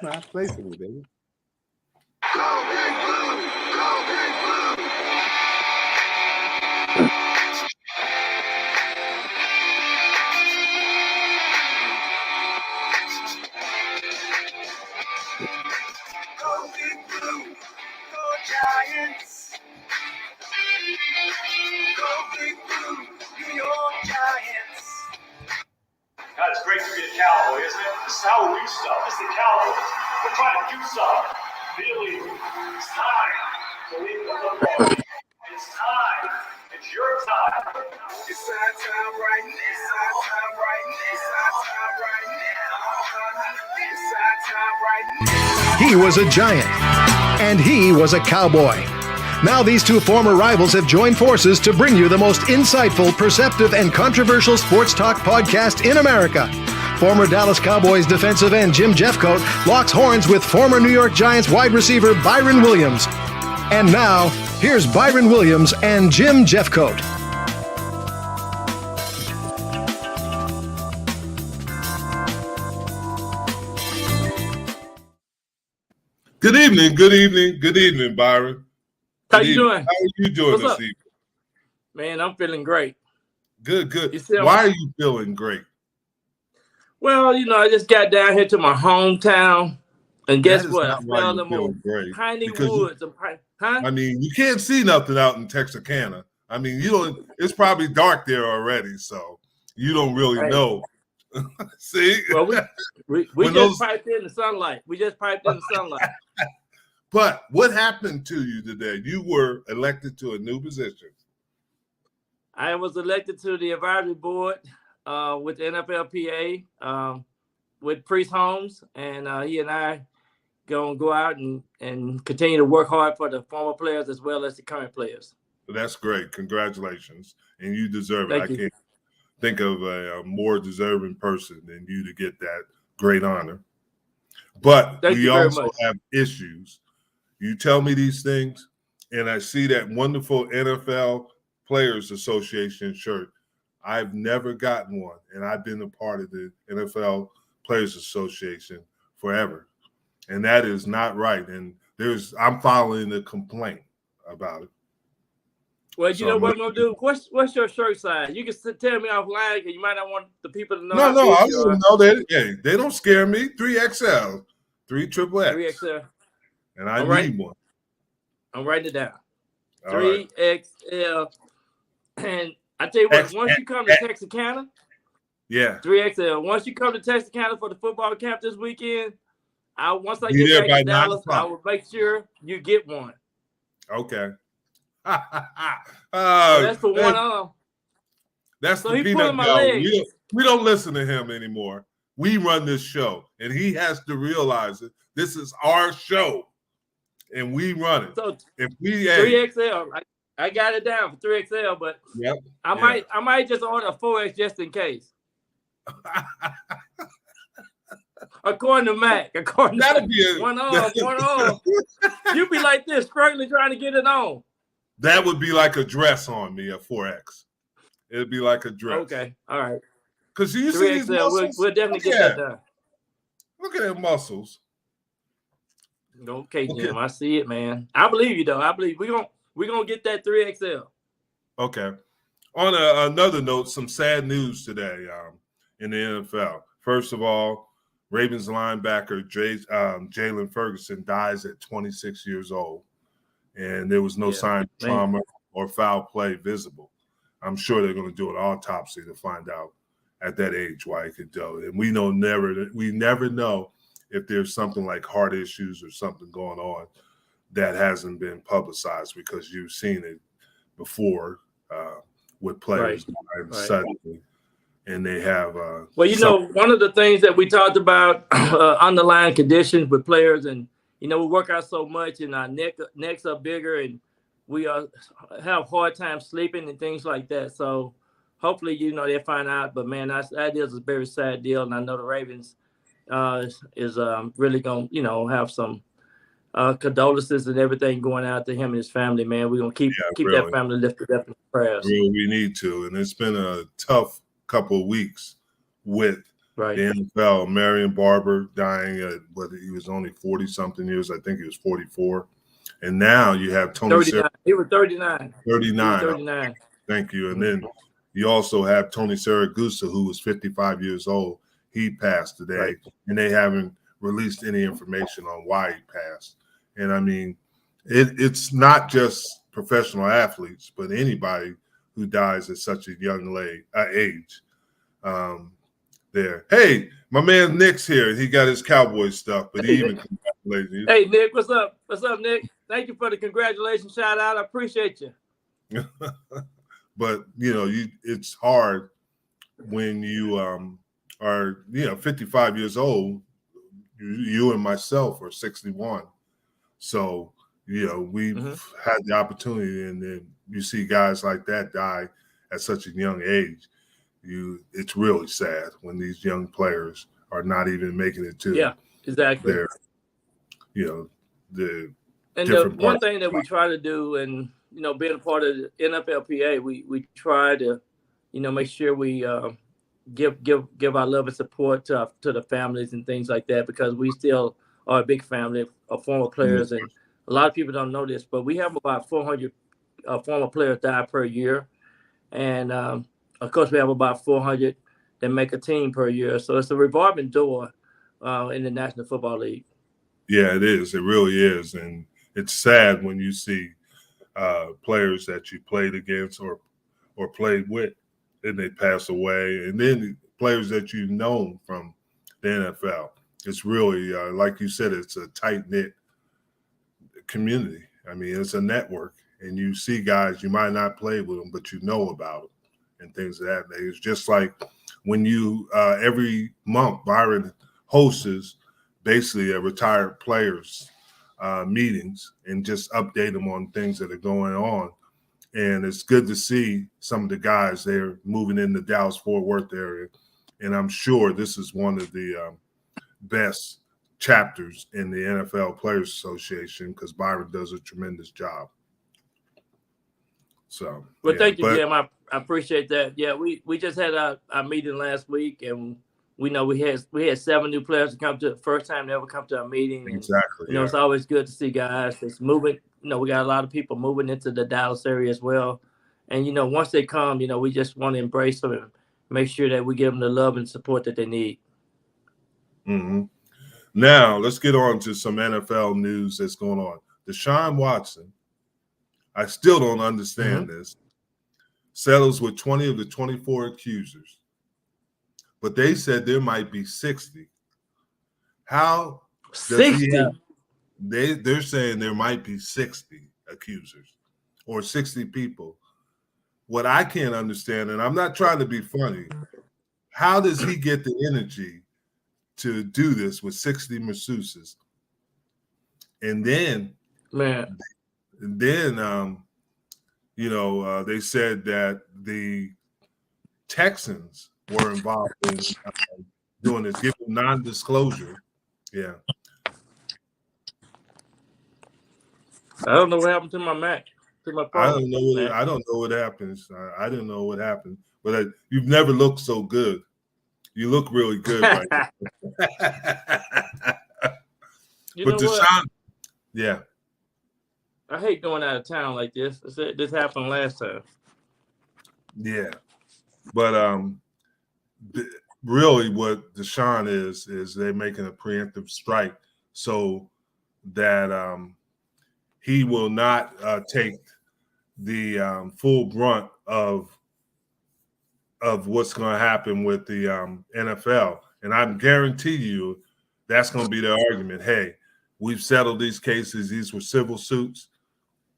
Nice place for me, baby. Go Big Blue! Go Big Blue! Go Big Blue! Go Giants! Go Big Blue! New York Giants! God, it's great to be a Cowboy, isn't it? This is how we do stuff. This is the Cowboys. We're trying to do something. Really, it's time to leave the football. It's time. It's your time. It's our time right now. It's our time right now. It's our time right now. It's our time right now. He was a Giant, and he was a Cowboy. Now these two former rivals have joined forces to bring you the most insightful, perceptive, and controversial sports talk podcast in America. Former Dallas Cowboys defensive end Jim Jeffcoat locks horns with former New York Giants wide receiver Byron Williams. And now, here's Byron Williams and Jim Jeffcoat. Good evening, Byron. How you doing? How are you doing this evening? Man, I'm feeling great. Good. Why are you feeling great? Well, I just got down here to my hometown, and guess what? I found them old piney woods. I mean, you can't see nothing out in Texarkana. I mean, you don't. It's probably dark there already, so you don't really know. See? Well, we just piped in the sunlight. But what happened to you today? You were elected to a new position. I was elected to the advisory board with the NFLPA with Priest Holmes, and he and I gonna go out and continue to work hard for the former players as well as the current players. That's great. Congratulations, and you deserve it. Thank you. Can't think of a more deserving person than you to get that great honor. But we also have issues. You tell me these things, and I see that wonderful NFL Players Association shirt. I've never gotten one, and I've been a part of the NFL Players Association forever, and that is not right. And I'm filing a complaint about it. Well, you know what I'm gonna do? What's your shirt size? You can tell me offline, because you might not want the people to know. No, I don't know that. Hey, they don't scare me. 3XL, 3XXX. 3XL. And I need one. I'm writing it down. All 3XL. And I tell you what, once you come to Texarkana, 3XL. Once you come to Texarkana for the football camp this weekend, once I get back to Dallas, I will make sure you get one. Okay. So that's for one arm. That's so the peanut gallery. We don't listen to him anymore. We run this show, and he has to realize it. This is our show, and we run it. So if we 3XL, I got it down for 3XL, but I might just order a 4X just in case. According to Mac, that'd be one arm. You be like this, struggling trying to get it on. That would be like a dress on me, a 4X. It'd be like a dress. Okay, all right. Because you see these muscles? We'll definitely get that done. Look at them muscles. Okay, Jim, I see it, man. I believe you, though. I believe we're gonna get that 3XL. Okay. On another note, some sad news today in the NFL. First of all, Ravens linebacker Jalen Ferguson dies at 26 years old, and there was no sign of trauma or foul play visible. I'm sure they're going to do an autopsy to find out at that age why he could do it. And we never know if there's something like heart issues or something going on that hasn't been publicized, because you've seen it before with players suddenly, and they have. Well, one of the things that we talked about underlying conditions with players, and we work out so much, and our necks are bigger, and we have hard time sleeping and things like that. So hopefully, they'll find out. But man, that is a very sad deal, and I know the Ravens is really going to have some condolences and everything going out to him and his family, man. We're gonna keep really. that family lifted up in prayers. Really, we need to. And it's been a tough couple of weeks with Right. the NFL. Marion Barber dying at he was only 40-something years. I think he was 44. And now you have Tony 39. He was 39. 39. 39. Thank you. And then you also have Tony Siragusa, who was 55 years old. He passed today, Right. and they haven't released any information on why he passed. And I mean, it's not just professional athletes, but anybody who dies at such a young age. There. Hey, my man Nick's here. He got his Cowboys stuff, but he even congratulated you. Hey, Nick, what's up? What's up, Nick? Thank you for the congratulations shout out. I appreciate you. But it's hard when you are 55 years old. You and myself are 61, so we've had the opportunity, and then you see guys like that die at such a young age. It's really sad when these young players are not even making it to exactly their the and different the one thing that we try to do, and being a part of the NFLPA, we try to make sure we give our love and support to the families and things like that, because we still are a big family of former players, and a lot of people don't know this, but we have about 400 former players die per year, and of course we have about 400 that make a team per year, so it's a revolving door in the National Football League. Yeah, it is. It really is, and it's sad when you see players that you played against or played with, and they pass away, and then players that you've known from the NFL. It's really, like you said, it's a tight-knit community. I mean, it's a network, and you see guys, you might not play with them, but you know about them and things of that nature. It's just like when you, every month, Byron hosts basically a retired players meetings and just update them on things that are going on. And it's good to see some of the guys there moving in the Dallas-Fort Worth area. And I'm sure this is one of the best chapters in the NFL Players Association, because Byron does a tremendous job. So, well, thank you, Jim. I appreciate that. Yeah, we just had our meeting last week, and we had 7 new players to come to the first time they ever come to our meeting. And, exactly. It's always good to see guys that's moving. We got a lot of people moving into the Dallas area as well. And, once they come, we just want to embrace them and make sure that we give them the love and support that they need. Mm-hmm. Now, let's get on to some NFL news that's going on. Deshaun Watson, I still don't understand this, settles with 20 of the 24 accusers. But they said there might be 60. How does 60? he have, they're saying there might be 60 accusers or 60 people. What I can't understand, and I'm not trying to be funny, how does he get the energy to do this with 60 masseuses? And then, they said that the Texans were involved in doing this, giving non-disclosure. Yeah. I don't know what happened to my Mac. To my phone. I don't know what happens. I don't know what happened. But you've never looked so good. You look really good right now. But Deshaun, yeah. I hate going out of town like this. This happened last time. Yeah. But really what Deshaun is they're making a preemptive strike so that he will not take the full brunt of what's going to happen with the NFL. And I guarantee you that's going to be the argument. Hey, we've settled these cases. These were civil suits.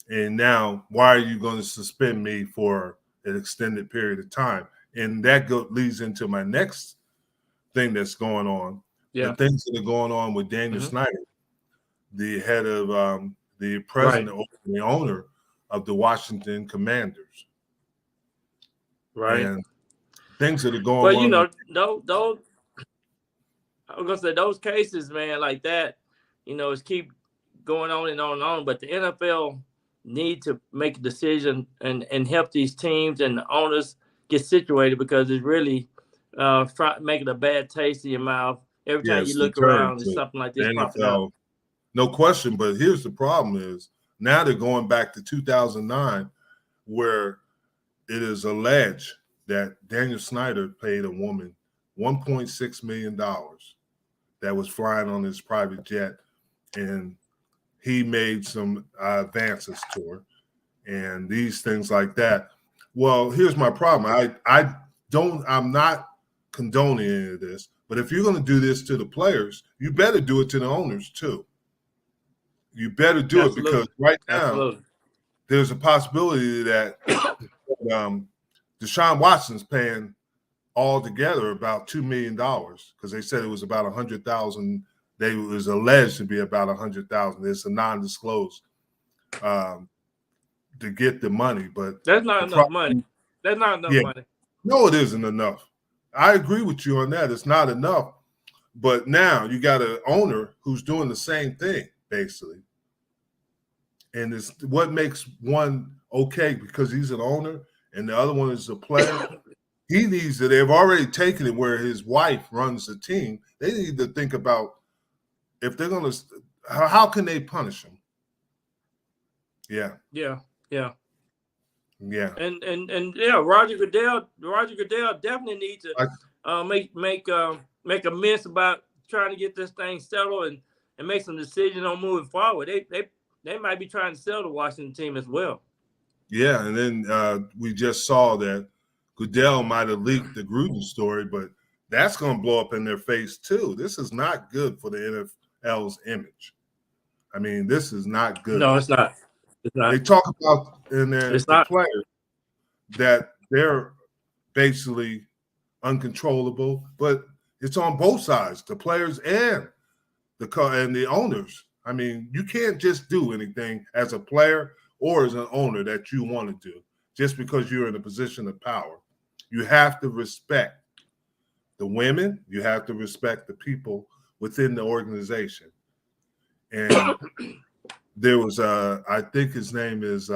And now why are you going to suspend me for an extended period of time? And that leads into my next thing that's going on. Yeah. The things that are going on with Daniel Snyder, the head of the president or the owner of the Washington Commanders. Right. And things that are going on. Well, those I was gonna say those cases, man, like that, it's keep going on and on and on. But the NFL need to make a decision and help these teams and the owners get situated, because it's really making a bad taste in your mouth every time you look around and something like this popping up. No question, but here's the problem is now they're going back to 2009, where it is alleged that Daniel Snyder paid a woman $1.6 million that was flying on his private jet, and he made some advances to her and these things like that. Well, here's my problem. I'm not condoning any of this, but if you're going to do this to the players, you better do it to the owners too. You better do it, because right now there's a possibility that Deshaun Watson's paying altogether about $2 million, because they said it was about $100,000. It was alleged to be about $100,000. It's a non-disclosed to get the money, but that's not enough money. That's not enough money. No, it isn't enough. I agree with you on that. It's not enough. But now you got an owner who's doing the same thing, basically. And it's what makes one okay because he's an owner and the other one is a player. He needs to, they've already taken it where his wife runs the team. They need to think about if they're going to, how can they punish him? Yeah. And yeah, Roger Goodell definitely needs to make amends about trying to get this thing settled and make some decisions on moving forward. They might be trying to sell the Washington team as well. Yeah, and then we just saw that Goodell might have leaked the Gruden story, but that's going to blow up in their face too. This is not good for the NFL's image. I mean, this is not good. No, it's not. They talk about in their players that they're basically uncontrollable, but it's on both sides, the players and the owners. I mean, you can't just do anything as a player or as an owner that you want to do just because you're in a position of power. You have to respect the women. You have to respect the people within the organization. And there was, I think his name is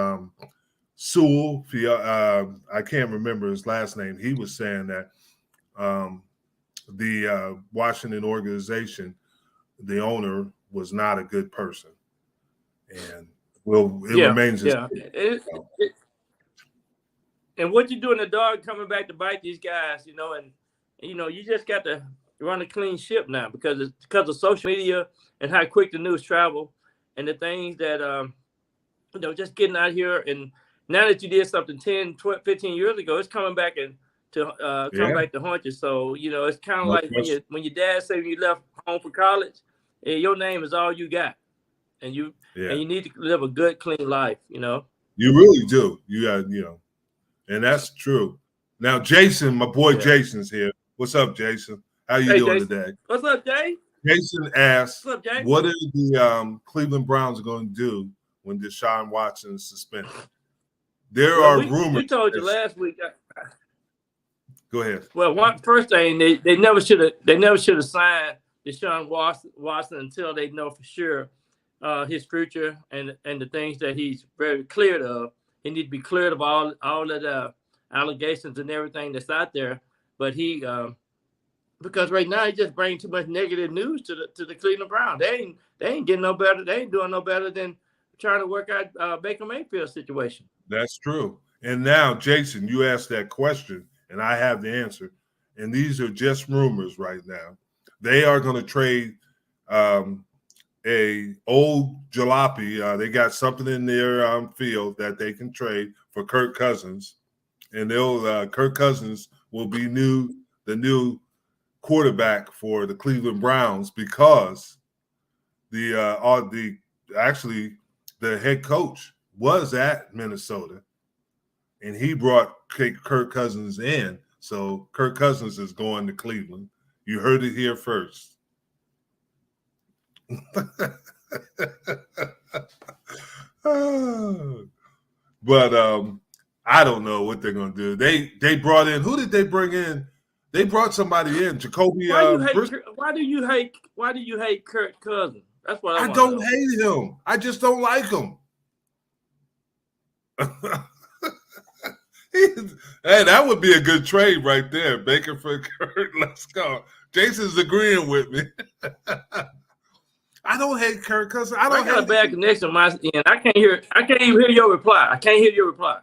Sewell. I can't remember his last name. He was saying that the Washington organization, the owner, was not a good person, and remains. And what you doing, the dog coming back to bite these guys, and you just got to run a clean ship now because of social media and how quick the news travel and the things that just getting out here. And now that you did something 10, 12, 15 years ago, it's coming back back to haunt you. So it's kind of like when your dad said when you left home for college, your name is all you got, and you need to live a good, clean life. You really do. You got and that's true. Now, Jason, my boy Jason's here. What's up, Jason? How you doing today? What's up, Jay? Jason asked, "What's up, Jay? What are the Cleveland Browns going to do when Deshaun Watson is suspended?" There are rumors. We told you last week. Go ahead. Well, first thing they never should have signed Deshaun Watson until they know for sure his future and the things that he's very cleared of. He needs to be cleared of all of the allegations and everything that's out there. But he because right now he just brings too much negative news to the Cleveland Browns. They ain't getting no better. They ain't doing no better than trying to work out Baker Mayfield's situation. That's true. And now, Jason, you asked that question, and I have the answer. And these are just rumors right now. They are going to trade a old jalopy. They got something in their field that they can trade for Kirk Cousins, and Kirk Cousins will be the new quarterback for the Cleveland Browns because the head coach was at Minnesota, and he brought Kirk Cousins in. So Kirk Cousins is going to Cleveland. You heard it here first. But I don't know what they're going to do. They brought in, who did they bring in? They brought somebody in, Jacoby. Why do you hate Kirk Cousins? That's what I want don't to know. hate him. I just don't like him. Hey, that would be a good trade right there. Baker for Kurt. Let's go. Jason's agreeing with me. I don't hate Kurt because I don't got a hate bad connection on my end. I can't even hear your reply. I can't hear your reply.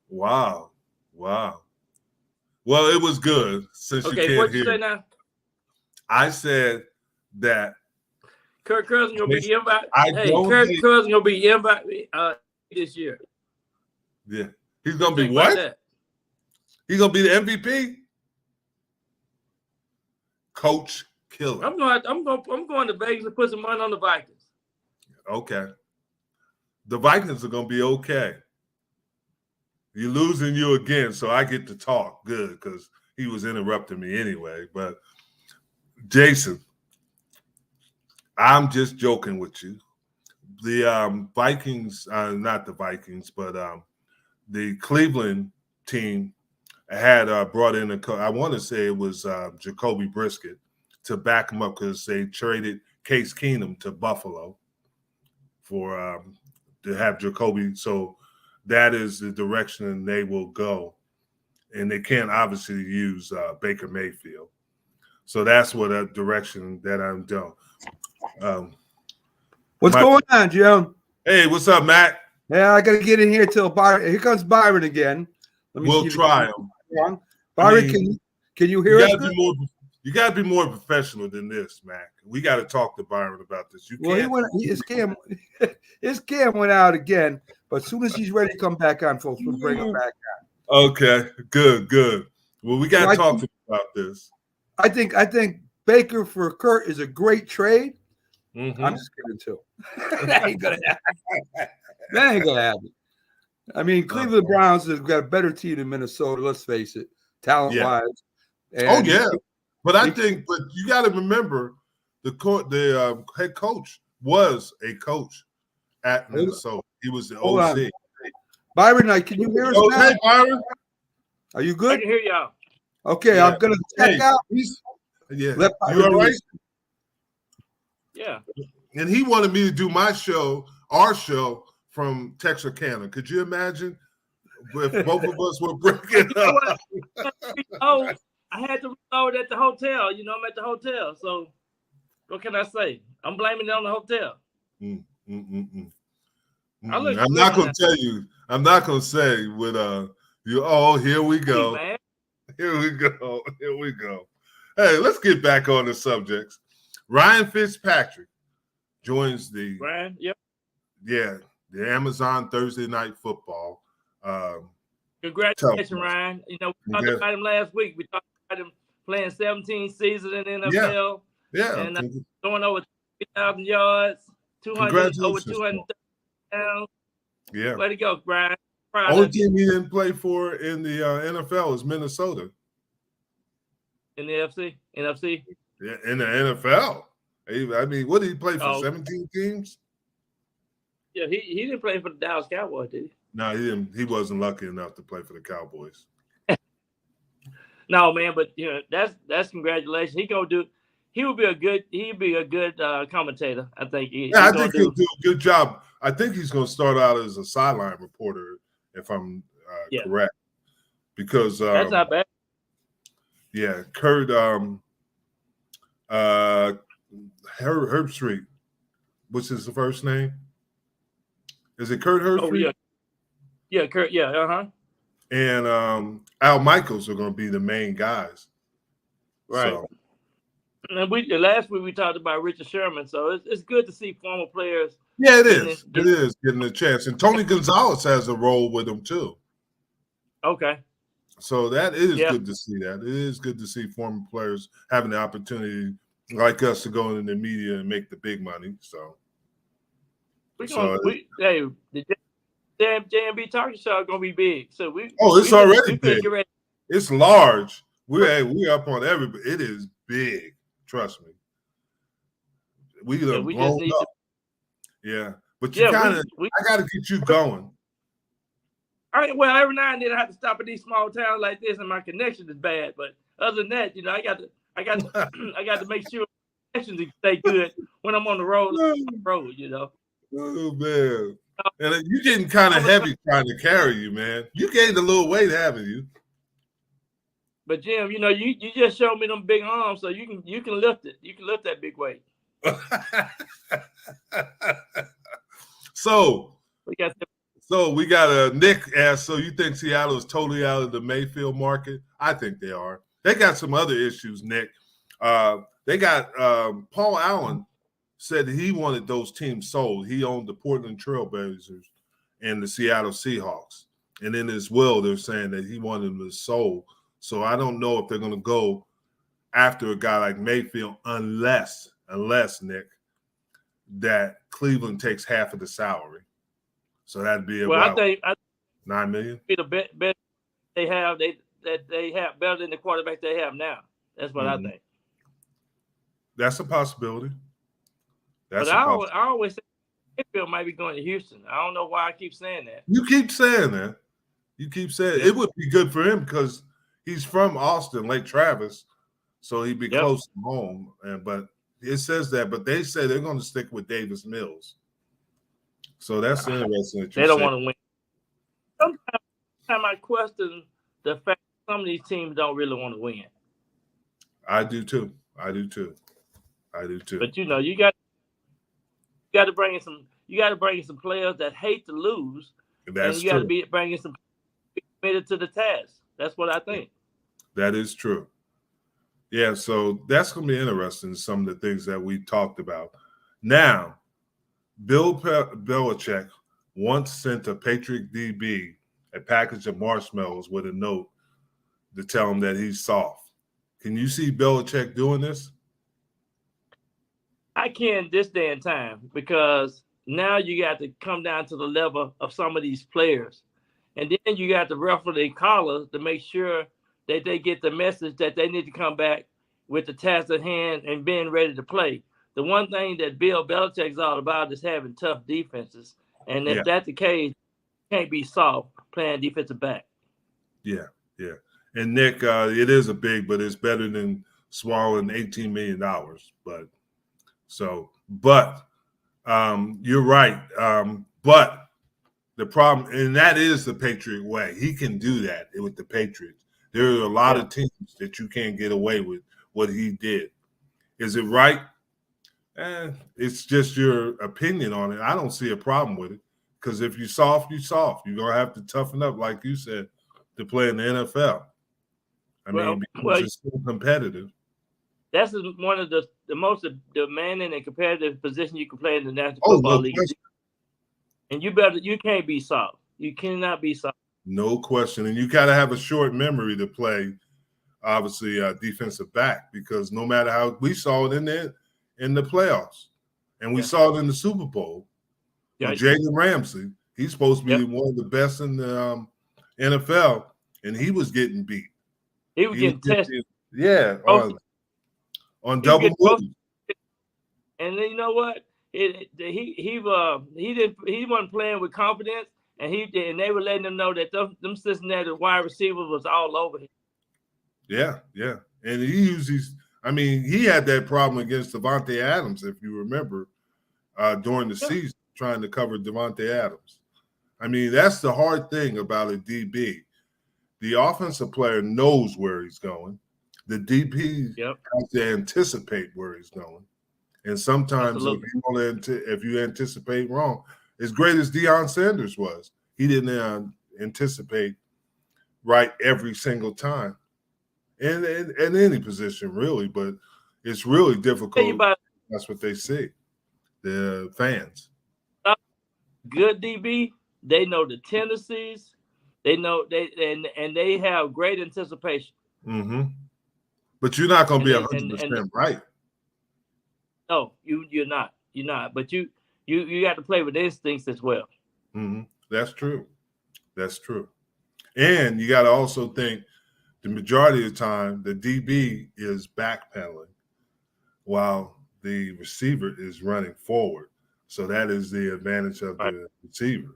Wow. Well, it was good since you can't what you hear. say now? I said that Kirk Cousins gonna be invited. Kirk Cousins gonna be invited this year. Yeah, he's gonna be what? He's gonna be the MVP. Coach killer. I'm going to Vegas to put some money on the Vikings. Okay, the Vikings are gonna be okay. You're losing you again, so I get to talk good because he was interrupting me anyway. But Jason, I'm just joking with you. The Vikings, not the Vikings, but the Cleveland team had brought in I want to say it was Jacoby Brisket to back him up because they traded Case Keenum to Buffalo for to have Jacoby. So that is the direction they will go. And they can't obviously use Baker Mayfield. So that's what a direction that I'm doing. What's going on, Joe? Hey, what's up, Matt? Yeah, I got to get in here till Byron. Here comes Byron again. We'll try him. Byron, can you hear us? You got to be more professional than this, Mac. We got to talk to Byron about this. His cam went out again, but as soon as he's ready to come back on, folks, we'll bring him back on. Okay, good. Well, we got to talk to him about this. I think Baker for Kurt is a great trade. Mm-hmm. I'm just kidding too. That ain't gonna happen. I mean, Cleveland Browns have got a better team than Minnesota. Let's face it, talent-wise. Yeah. But you got to remember, the head coach was a coach at Minnesota. He was the OC. Byron, can you hear us now? Hey, Byron. Are you good? I can hear y'all. Okay, I'm gonna check out. You all right? Yeah. And he wanted me to do our show from Texarkana. Could you imagine if both of us were breaking up? Oh, I had to reload at the hotel. I'm at the hotel. So what can I say? I'm blaming it on the hotel. I'm not going to tell you. I'm not going to say with you. Oh, here we go. Hey, Here we go. Hey, let's get back on the subjects. Ryan Fitzpatrick joins the Amazon Thursday Night Football. Congratulations, Ryan. We talked about him last week. We talked about him playing 17 seasons in the NFL. Yeah. And going over 3,000 yards, 200 over 230 pounds. Yeah. Way to go, Brian. Only team he didn't play for in the NFL is Minnesota. In the NFC? Yeah, in the NFL. I mean, what did he play for? 17 teams? Yeah, he didn't play for the Dallas Cowboys, did he? No, he didn't. He wasn't lucky enough to play for the Cowboys. No, man, but that's congratulations. He'd be a good commentator. I think. I think he'll do a good job. I think he's going to start out as a sideline reporter, if I'm correct, because that's not bad. Yeah, Kurt Herbstreit. What's his first name? Is it Kurt Herbstreit? Oh, yeah, Kurt. Yeah, And Al Michaels are going to be the main guys, right? So. And last week we talked about Richard Sherman, so it's good to see former players. Yeah, it is. It is getting a chance, and Tony Gonzalez has a role with him too. Okay. So that is good to see. It is good to see former players having the opportunity, like us, to go into the media and make the big money. So, the JMB Talking Show is gonna be big. So it's already big. It's large. We're up on everybody. It is big. Trust me. We just need up. But you I got to get you going. All right, well, every now and then I have to stop at these small towns like this, and my connection is bad. But other than that, I got to make sure to stay good when I'm on the road. You know. Oh man, and you getting kind of heavy trying to carry you, man. You gained a little weight, haven't you? But Jim, you know, you just showed me them big arms, so you can lift it. You can lift that big weight. So we got Nick asked, so you think Seattle is totally out of the Mayfield market? I think they are. They got some other issues, Nick. They got Paul Allen said that he wanted those teams sold. He owned the Portland Trailblazers and the Seattle Seahawks. And in his will, they're saying that he wanted them sold. So I don't know if they're going to go after a guy like Mayfield unless, Nick, that Cleveland takes half of the salary. So that'd be about I think $9 million. Be the bet they have better than the quarterback they have now. That's what I think. That's a possibility. I always say Mayfield might be going to Houston. I don't know why I keep saying that. You keep saying that. It would be good for him because he's from Austin, Lake Travis, so he'd be close to home. But it says that, but they say they're going to stick with Davis Mills. So that's interesting. That they don't want to win. Sometimes I question the fact that some of these teams don't really want to win. I do too. But you know, you got to bring in some. You got to bring in some players that hate to lose. That's and you got to be bringing some committed to the task. That's what I think. That is true. Yeah, so that's going to be interesting, some of the things that we talked about. Now, Bill Belichick once sent a Patriot DB a package of marshmallows with a note to tell him that he's soft. Can you see Belichick doing this? I can this day and time because now you got to come down to the level of some of these players. And then you got to ruffle their collars to make sure that they get the message that they need to come back with the task at hand and being ready to play. The one thing that Bill Belichick's all about is having tough defenses. And if that's the case, you can't be soft playing defensive back. Yeah. And Nick, it is a big, but it's better than swallowing $18 million. But you're right. But the problem, and that is the Patriot way. He can do that with the Patriots. There are a lot of teams that you can't get away with what he did. Is it right? It's just your opinion on it. I don't see a problem with it because if you're soft, you're soft. You're going to have to toughen up, like you said, to play in the NFL. I mean, because it's so competitive. That's one of the most demanding and competitive position you can play in the National Football League. Question. And you can't be soft. You cannot be soft. No question. And you got to have a short memory to play, obviously, defensive back because no matter how we saw it in the playoffs and we saw it in the Super Bowl with Jalen Ramsey. He's supposed to be one of the best in the NFL, and he was getting beat. He was getting tested. Yeah, on double moves. And then you know what? He wasn't playing with confidence, and they were letting him know that them Cincinnati wide receivers was all over him. Yeah, and he uses. I mean, he had that problem against Devontae Adams, if you remember, during the season, trying to cover Devontae Adams. I mean, that's the hard thing about a DB. The offensive player knows where he's going. The DP has to anticipate where he's going. And sometimes if you anticipate wrong, as great as Deion Sanders was, he didn't anticipate right every single time. In any position, really, but it's really difficult. That's what they see, the fans. Good DB, they know the tendencies. They know they have great anticipation. Mm-hmm. But you're not going to be 100% right. No, you're not. You're not. But you got to play with instincts as well. Mm-hmm. That's true. And you got to also think the majority of the time the DB is backpedaling while the receiver is running forward. So that is the advantage of the receiver.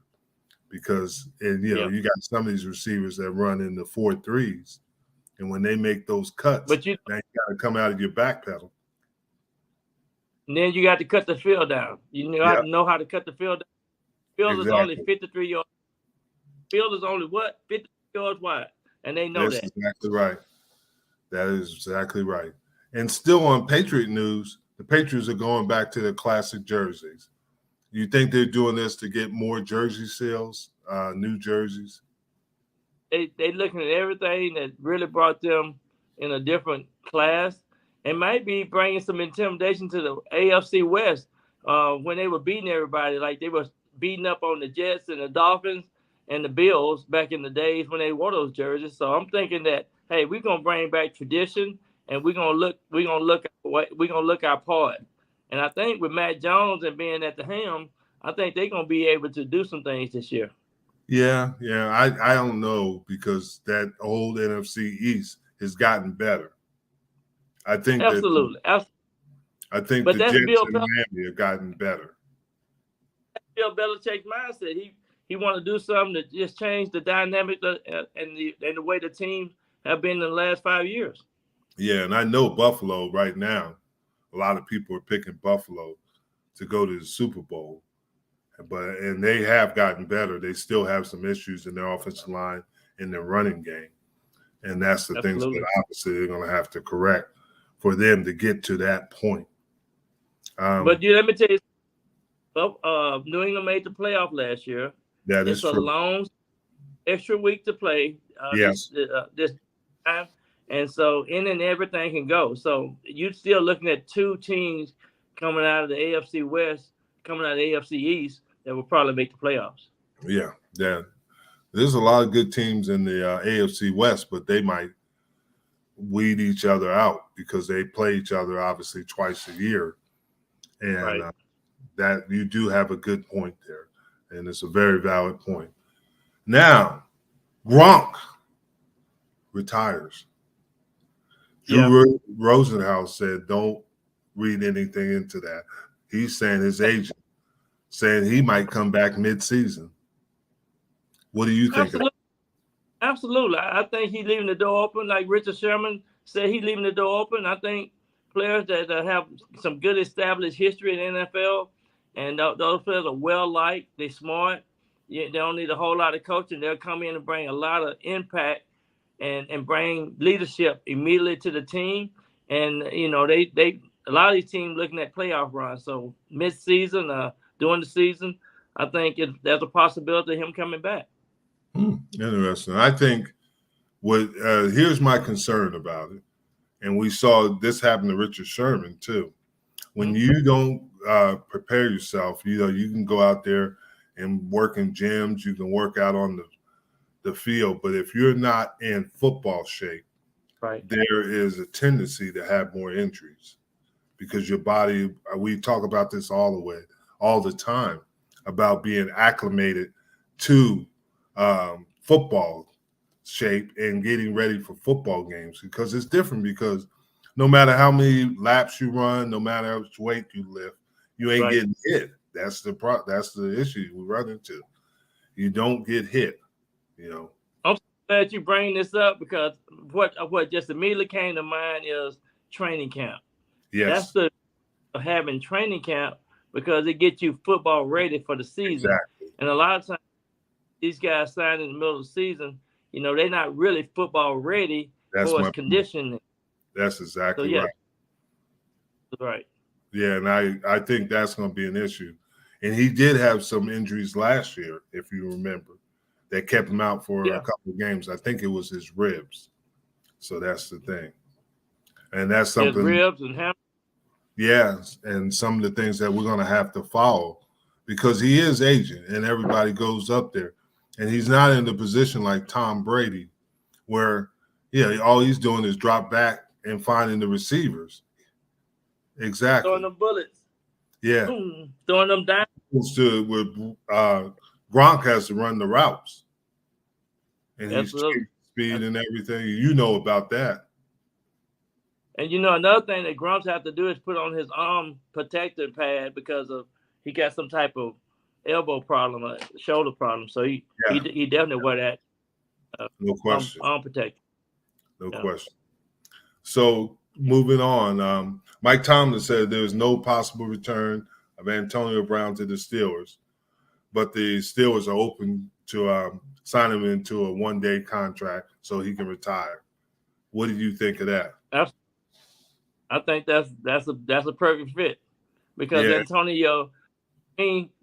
Because you got some of these receivers that run in the 4-3s, and when they make those cuts, now you got to come out of your back pedal. And then you got to cut the field down. You know how to cut the field down. Field is only 53 yards. Field is only 50 yards wide, and they know that. That's exactly right. That is exactly right. And still on Patriot news, the Patriots are going back to their classic jerseys. You think they're doing this to get more jersey sales, new jerseys? They looking at everything that really brought them in a different class, and might be bringing some intimidation to the AFC West when they were beating everybody, like they were beating up on the Jets and the Dolphins and the Bills back in the days when they wore those jerseys. So I'm thinking that, hey, we're gonna bring back tradition, and we're gonna look our part. And I think with Matt Jones and being at the helm, I think they're gonna be able to do some things this year. Yeah. I don't know, because that old NFC East has gotten better. I think absolutely. I think but the that's Jets Bill and Miami have gotten better. Bill Belichick's mindset. He want to do something to just change the dynamic and the way the teams have been in the last 5 years. Yeah, and I know Buffalo right now, a lot of people are picking Buffalo to go to the Super Bowl, and they have gotten better. They still have some issues in their offensive line, in their running game, and that's the things that obviously they're going to have to correct for them to get to that point. But let me tell you, New England made the playoff last year. That is true. It's a long extra week to play this time. And so everything can go. So you're still looking at two teams coming out of the AFC West, coming out of the AFC East that will probably make the playoffs. Yeah. There's a lot of good teams in the AFC West, but they might weed each other out because they play each other obviously twice a year. And that you do have a good point there. And it's a very valid point. Now, Gronk retires. Drew Rosenhaus said, don't read anything into that. He's saying his agent saying he might come back mid-season. What do you think? Absolutely. I think he's leaving the door open. Like Richard Sherman said, he's leaving the door open. I think players that have some good established history in the NFL, and those players are well-liked, they're smart, they don't need a whole lot of coaching. They'll come in and bring a lot of impact and bring leadership immediately to the team. And, they a lot of these teams looking at playoff runs. So mid-season, during the season, I think there's a possibility of him coming back. Interesting. I think here's my concern about it. And we saw this happen to Richard Sherman too. When you don't prepare yourself, you can go out there and work in gyms, you can work out on the field, but if you're not in football shape, there is a tendency to have more injuries because your body, we talk about this all the time, about being acclimated to football shape and getting ready for football games, because it's different, because no matter how many laps you run, no matter how much weight you lift, you ain't getting hit. That's the issue we run into. You don't get hit, I'm glad you bring this up, because what just immediately came to mind is training camp. Yes. That's having training camp, because it gets you football ready for the season. Exactly. And a lot of times these guys sign in the middle of the season, they're not really football ready for its conditioning. That's exactly right. Right. Yeah, and I think that's going to be an issue. And he did have some injuries last year, if you remember, that kept him out for a couple of games. I think it was his ribs. So that's the thing. And that's something. His ribs and hamstring. Yeah, and some of the things that we're going to have to follow, because he is aging and everybody goes up there. And he's not in the position like Tom Brady where, all he's doing is drop back and finding the receivers. Exactly. Throwing them bullets. Yeah. Boom, throwing them down. Gronk has to run the routes. And he's speed and everything. You know about that. And another thing that Grumps have to do is put on his arm protector pad, because he got some type of elbow problem, a shoulder problem. So he definitely wear that. No question. Arm protector. No question. So moving on. Mike Tomlin said there is no possible return of Antonio Brown to the Steelers, but the Steelers are open to sign him into a one-day contract so he can retire. What do you think of that? I think that's a perfect fit because Antonio,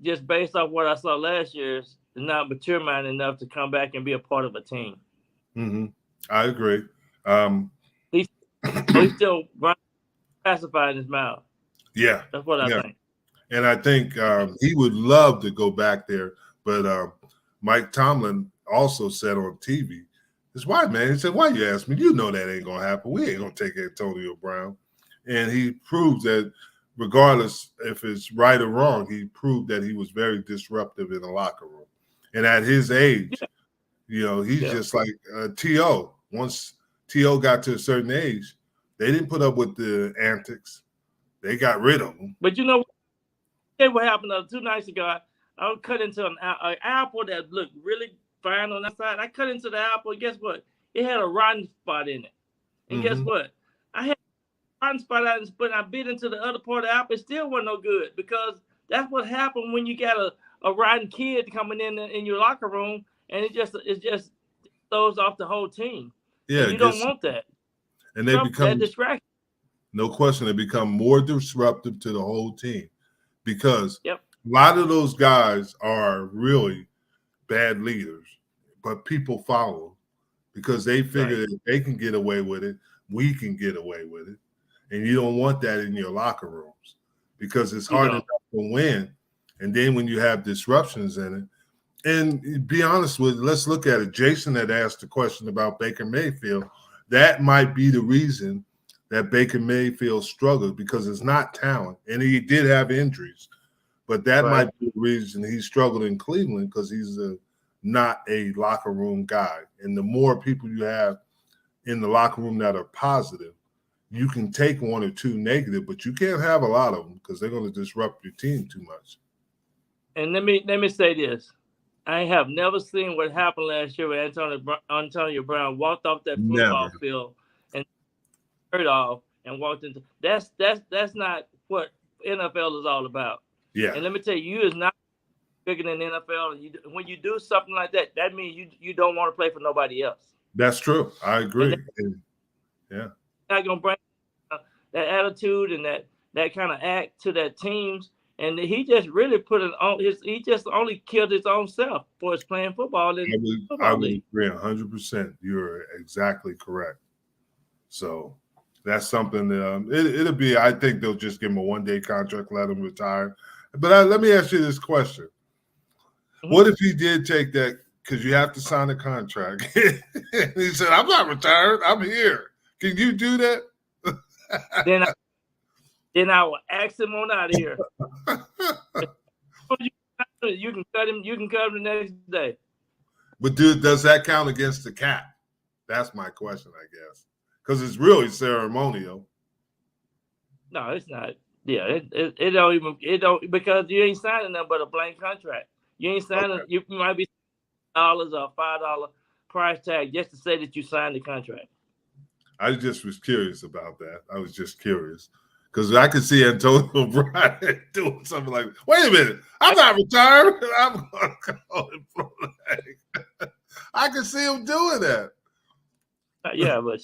just based off what I saw last year, is not mature minded enough to come back and be a part of a team. Mm-hmm. I agree. He's still pacified in his mouth. Yeah, that's what I think. And I think he would love to go back there, but Mike Tomlin also said on TV, his wife, man, he said, "Why you ask me? You know that ain't gonna happen. We ain't gonna take Antonio Brown." And he proved that, regardless if it's right or wrong, he proved that he was very disruptive in the locker room. And at his age, he's just like T.O. Once T.O. got to a certain age, they didn't put up with the antics. They got rid of him. But what happened 2 nights ago? I cut into an apple that looked really fine on that side. I cut into the apple, and guess what? It had a rotten spot in it. And guess what? I had a rotten spot out, but I bit into the other part of the apple. It still wasn't no good because that's what happened when you got a rotten kid coming in your locker room, and it just throws off the whole team. Yeah, you don't want that. And they become that distraction. No question, they become more disruptive to the whole team because a lot of those guys are really bad leaders, but people follow because they figure that if they can get away with it, we can get away with it. And you don't want that in your locker rooms because it's hard enough to win. And then when you have disruptions in it, and be honest with you, let's look at it. Jason had asked a question about Baker Mayfield. That might be the reason that Baker Mayfield struggled because it's not talent. And he did have injuries. But that might be the reason he struggled in Cleveland because he's not a locker room guy. And the more people you have in the locker room that are positive, you can take 1 or 2 negative, but you can't have a lot of them because they're going to disrupt your team too much. And let me say this. I have never seen what happened last year when Antonio Brown walked off that football field and hurt off and walked into. That's not what NFL is all about. Yeah. And let me tell you, is not bigger than the NFL. And when you do something like that, that means you don't want to play for nobody else. That's true. I agree. Yeah. Not gonna bring that attitude and that kind of act to that teams. And he just really put it on he just only killed his own self for his playing football. I would agree 100%. You're exactly correct. So that's something that it'll be, I think they'll just give him a one-day contract, let him retire. But let me ask you this question. What if he did take that, because you have to sign a contract. He said, I'm not retired, I'm here. Can you do that? Then I will ask him on out of here. You can cut him. You can cut him the next day. But does that count against the cap? That's my question, I guess, because it's really ceremonial. No, it's not. Yeah, it don't because you ain't signing nothing but a blank contract. You ain't signing. Okay. You might be $5 or $5 price tag just to say that you signed the contract. I just was curious about that. I was just curious. Because I could see Antonio Brown doing something like, wait a minute, I'm not retired. I'm going to go and throw the I could see him doing that. Yeah, but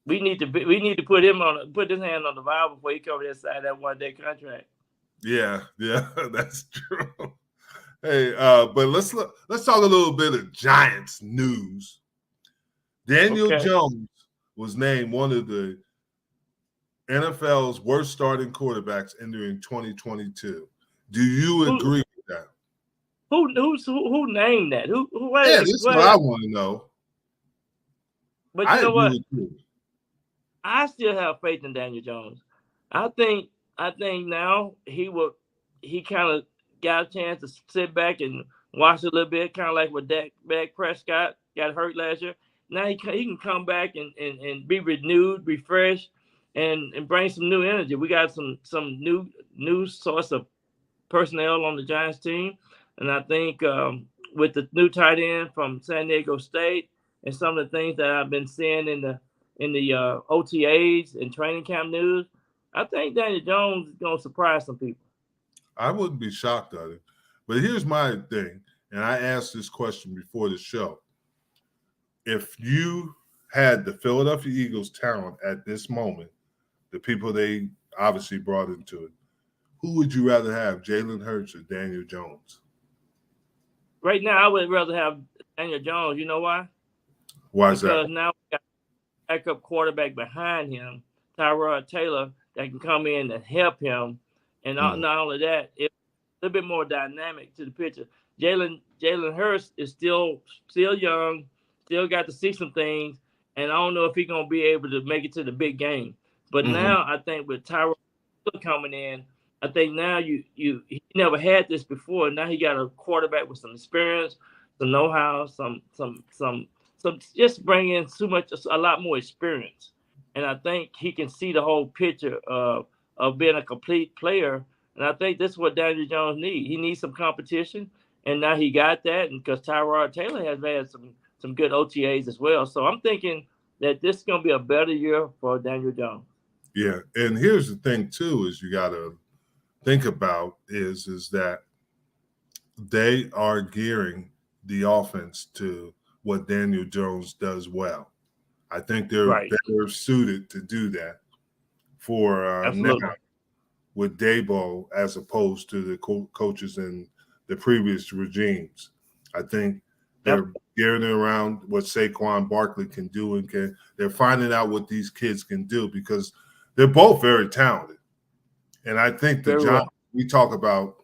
we need to put his hand on the valve before he comes inside that one-day contract. Yeah, that's true. Hey, but let's talk a little bit of Giants news. Daniel Jones was named one of the NFL's worst starting quarterbacks entering 2022. Do you agree with that? Who named that? Who this is what I want to know. But you know what? I still have faith in Daniel Jones. I think now he kind of got a chance to sit back and watch a little bit, kind of like with Dak Prescott got hurt last year. Now he can come back and be renewed, refreshed, and bring some new energy. We got some new source of personnel on the Giants team. And I think with the new tight end from San Diego State and some of the things that I've been seeing in OTAs and training camp news, I think Daniel Jones is going to surprise some people. I wouldn't be shocked at it. But here's my thing, and I asked this question before the show. If you had the Philadelphia Eagles talent at this moment, the people they obviously brought into it, who would you rather have, Jalen Hurts or Daniel Jones? Right now, I would rather have Daniel Jones. You know why? Why is that? Because now we got a backup quarterback behind him, Tyrod Taylor, that can come in and help him. And not only that, it's a little bit more dynamic to the picture. Jalen Hurts is still young, still got to see some things, and I don't know if he's going to be able to make it to the big game. But now I think with Tyrod coming in, I think now he never had this before. Now he got a quarterback with some experience, some know-how, some just bringing a lot more experience. And I think he can see the whole picture of being a complete player. And I think that's what Daniel Jones needs. He needs some competition, and now he got that. And because Tyrod Taylor has had some good OTAs as well, so I'm thinking that this is going to be a better year for Daniel Jones. Yeah, and here's the thing too: is you got to think about is that they are gearing the offense to what Daniel Jones does well. I think they're better suited to do that for now with Dabo as opposed to the coaches in the previous regimes. I think they're gearing around what Saquon Barkley can do, and they're finding out what these kids can do because they're both very talented. And I think the Giants, we talk about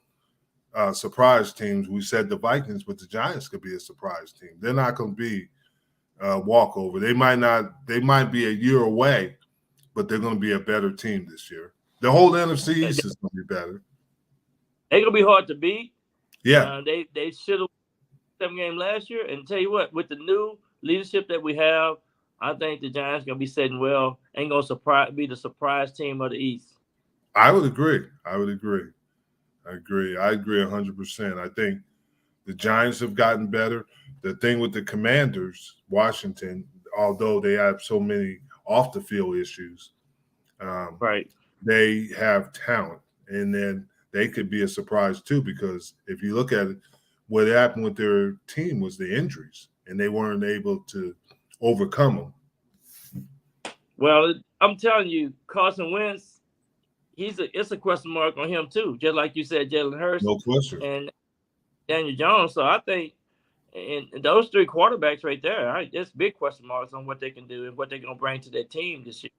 surprise teams. We said the Vikings, but the Giants could be a surprise team. They're not going to be a walkover. They might be a year away, but they're going to be a better team this year. The whole NFC East is going to be better. They're going to be hard to beat. Yeah. They should have won 7 games last year. And tell you what, with the new leadership that we have, I think the Giants are going to be sitting well and going to be the surprise team of the East. I would agree. I agree 100%. I think the Giants have gotten better. The thing with the Commanders, Washington, although they have so many off the field issues, they have talent, and then they could be a surprise too. Because if you look at it, what happened with their team was the injuries, and they weren't able to overcome them. Well, I'm telling you, Carson Wentz, it's a question mark on him too. Just like you said, Jalen Hurts, no question, and Daniel Jones. So I think, and those 3 quarterbacks right there, there's big question marks on what they can do and what they're going to bring to their team this year.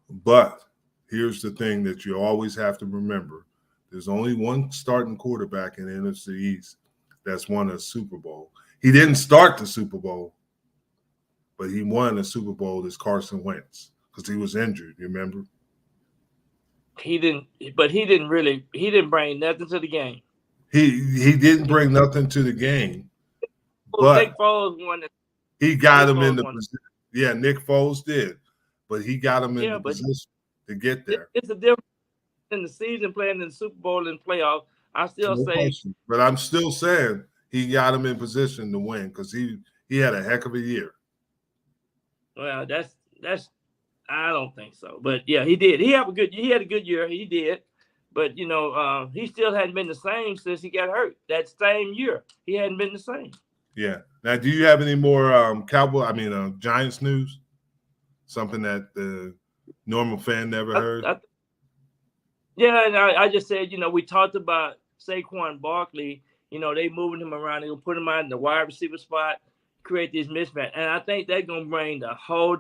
But here's the thing that you always have to remember: there's only one starting quarterback in the NFC East that's won a Super Bowl. He didn't start the Super Bowl, but he won a Super Bowl as Carson Wentz because he was injured. You remember? He didn't bring nothing to the game. He didn't bring nothing to the game. But Nick Foles won it. He got him in the position. Yeah, Nick Foles did, but he got him in the position to get there. It's a difference in the season playing in the Super Bowl and playoffs. I still say, but I'm still saying he got him in position to win because he had a heck of a year. Well, that's I don't think so, but yeah, he did. He had a good year. He did, but he still hadn't been the same since he got hurt. That same year, he hadn't been the same. Yeah. Now, do you have any more Giants news? Something that the normal fan never heard? And I just said, we talked about Saquon Barkley. They moving him around. They're going to put him out in the wide receiver spot, create this mismatch. And I think they're going to bring the whole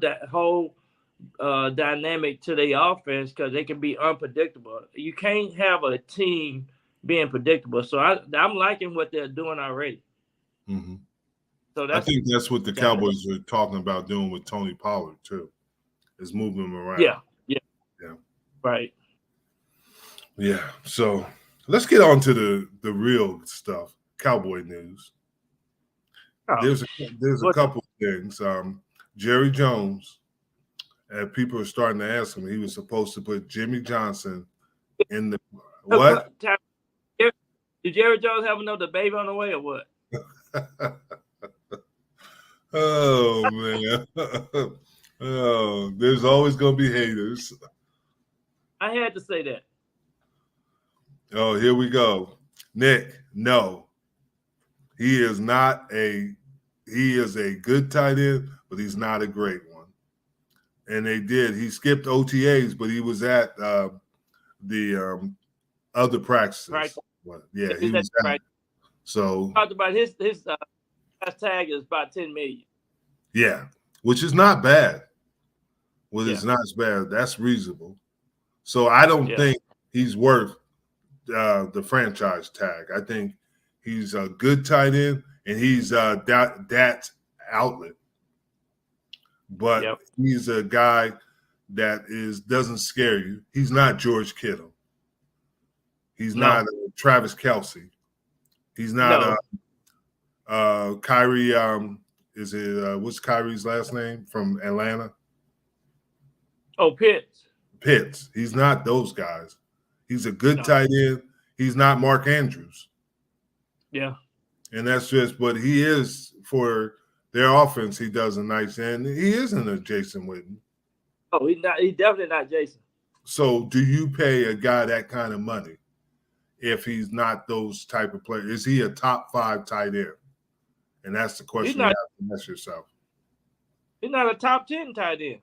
dynamic to the offense because they can be unpredictable. You can't have a team being predictable. So I'm liking what they're doing already. Mm-hmm. So I think that's what the Cowboys are talking about doing with Tony Pollard too, is moving him around. Yeah. Right. Yeah. So let's get on to the real stuff. Cowboy news. There's a couple of things. Jerry Jones, and people are starting to ask him. He was supposed to put Jimmy Johnson in the what? Did Jerry Jones have another baby on the way or what? Oh man. Oh, there's always going to be haters. I had to say that. Oh, here we go. Nick, no. He is a good tight end, but he's not a great one. And he skipped OTAs, but he was at the other practices. Right. Yeah, he was at. Right. So talked about his price tag is about $10 million. Yeah, which is not bad. Well, Yeah. it's not as bad. That's reasonable. So I don't think he's worth the franchise tag. I think he's a good tight end, and he's that outlet. But he's a guy that doesn't scare you. He's not George Kittle. He's not Travis Kelce. He's not Kyrie. What's Kyrie's last name from Atlanta? Oh, Pitts. He's not those guys. He's a good tight end. He's not Mark Andrews. Yeah. And that's just, but he is for their offense. He does a nice end. He isn't a Jason Witten. Oh, he's not. He's definitely not Jason. So, do you pay a guy that kind of money if he's not those type of players? Is he a top 5 tight end? And that's the question you have to ask yourself. He's not a top 10 tight end.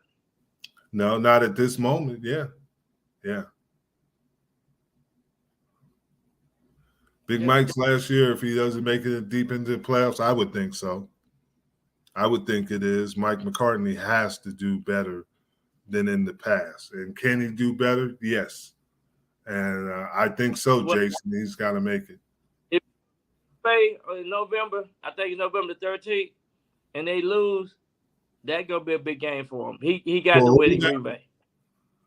No, not at this moment. Yeah. Big Mike's last year, if he doesn't make it deep into the playoffs, I would think so. I would think it is. Mike McCartney has to do better than in the past. And can he do better? Yes. And I think so, Jason. He's got to make it. If they play in November, I think it's November 13th, and they lose, that's going to be a big game for him. He got to win in Green Bay.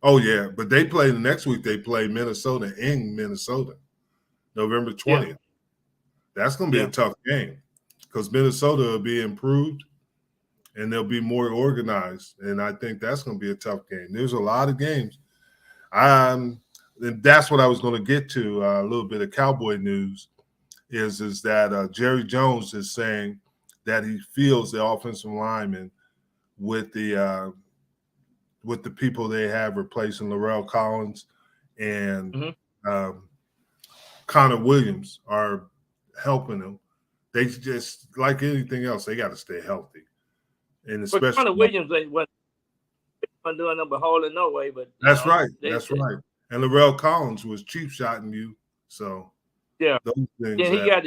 Oh, yeah. But they play the next week. They play Minnesota in Minnesota, November 20th. Yeah. That's going to be a tough game because Minnesota will be improved and they'll be more organized. And I think that's going to be a tough game. There's a lot of games. And that's what I was going to get to, a little bit of Cowboy news, is that Jerry Jones is saying that he feels the offensive linemen with the people they have replacing Laurel Collins and Connor Williams are helping them. They just, like anything else, they got to stay healthy. And especially but Connor Williams wasn't doing nothing but holding no way. But that's right. That's right. And Laurel Collins was cheap shotting you. So those things. Yeah,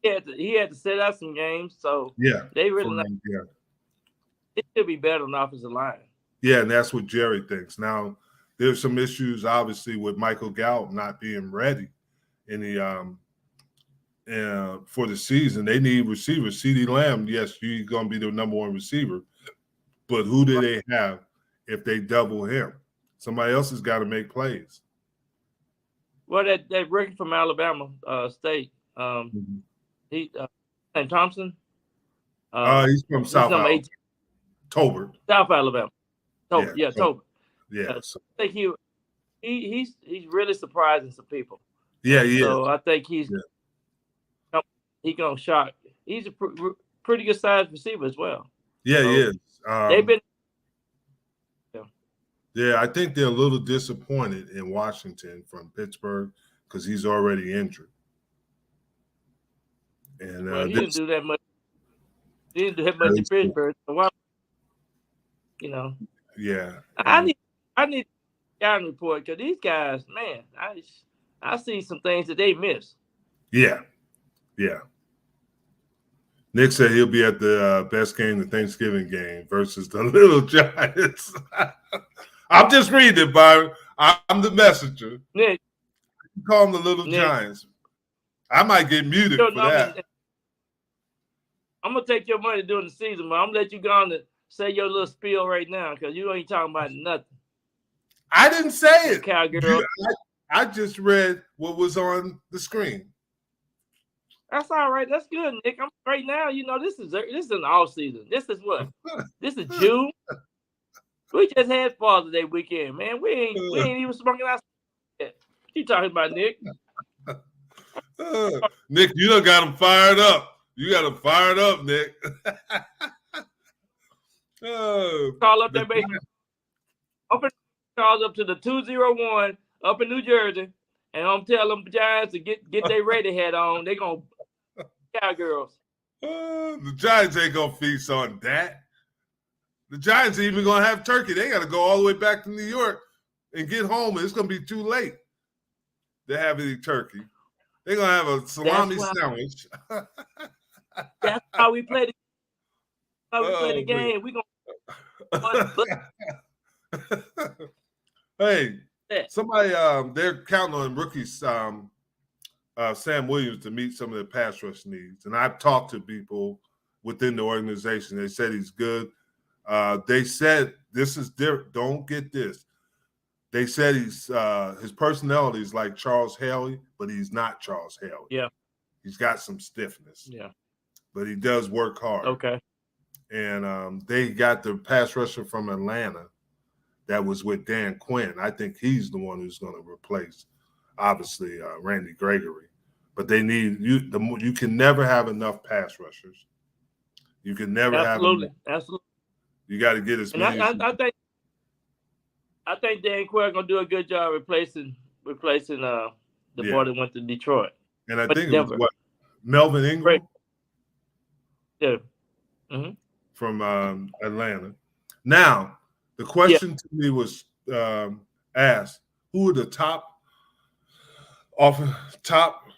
he had to set out some games. So they really it should be better on the offensive line. Yeah, and that's what Jerry thinks. Now, there's some issues, obviously, with Michael Gallup not being ready in the for the season. They need receivers. CeeDee Lamb, yes, he's going to be the number 1 receiver. But who do they have if they double him? Somebody else has got to make plays. Well, that rookie from Alabama State, he Thompson. He's from South Alabama. Tolbert. South Alabama. Tolbert. Yeah. So. I think he's really surprising some people. Yeah, he is. So I think he's gonna shock. He's a pretty good sized receiver as well. Yeah, so he is. They've been. Yeah, I think they're a little disappointed in Washington from Pittsburgh because he's already injured. And he didn't do that much. He didn't do that much in Pittsburgh. So why? Yeah. I need a scouting report because these guys, man, I see some things that they miss. Yeah. Nick said he'll be at the best game, the Thanksgiving game versus the Little Giants. I'm just reading it, Byron. I'm the messenger. Nick, you call them the Little Giants. I might get muted for that. I'm gonna take your money during the season, but I'm gonna let you go on and say your little spiel right now because you ain't talking about nothing. I didn't say it. Cowgirl. I just read what was on the screen. That's all right. That's good, Nick. I'm right now. This is an off season. This is what? This is June. We just had Father's Day weekend, man. We ain't even smoking outside yet. What you talking about, Nick? Nick, you done got him fired up. You got him fired up, Nick. Call up that base. Calls up to the 201 up in New Jersey, and I'm telling them Giants to get their ready hat on. They gonna Cowgirls. The Giants ain't gonna feast on that. The Giants ain't even gonna have turkey. They gotta go all the way back to New York and get home. It's gonna be too late to have any turkey. They're gonna have a salami sandwich. That's how we play the game. We gonna Hey, somebody they're counting on rookies Sam Williams to meet some of the pass rush needs. And I've talked to people within the organization. They said he's good. They said this is different. Don't get this. They said he's his personality is like Charles Haley, but he's not Charles Haley. Yeah. He's got some stiffness. Yeah. But he does work hard. Okay. And they got the pass rusher from Atlanta that was with Dan Quinn. I think he's the one who's going to replace, obviously, Randy Gregory. But they need you. You can never have enough pass rushers. You can never have enough. Absolutely. You got to get as many. I think Dan Quinn gonna do a good job replacing the boy that went to Detroit. And I think it was Melvin Ingram. Right. Yeah. Mm-hmm. From Atlanta. Now, the question to me was asked: who are the top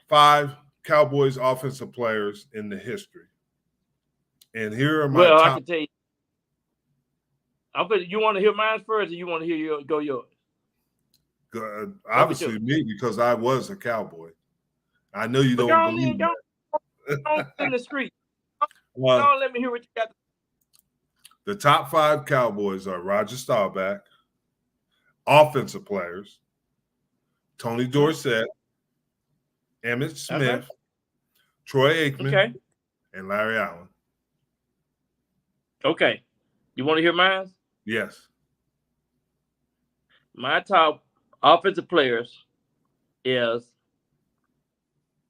5 Cowboys offensive players in the history? And here are my top. I can tell you. You want to hear mine first, or you want to hear yours? Obviously, me, because I was a Cowboy. I know you don't believe that. Don't in the street. Don't let me hear what you got. The top 5 Cowboys are Roger Staubach, offensive players, Tony Dorsett, Emmitt Smith, Troy Aikman, and Larry Allen. Okay. You want to hear mine? Yes. My top offensive players is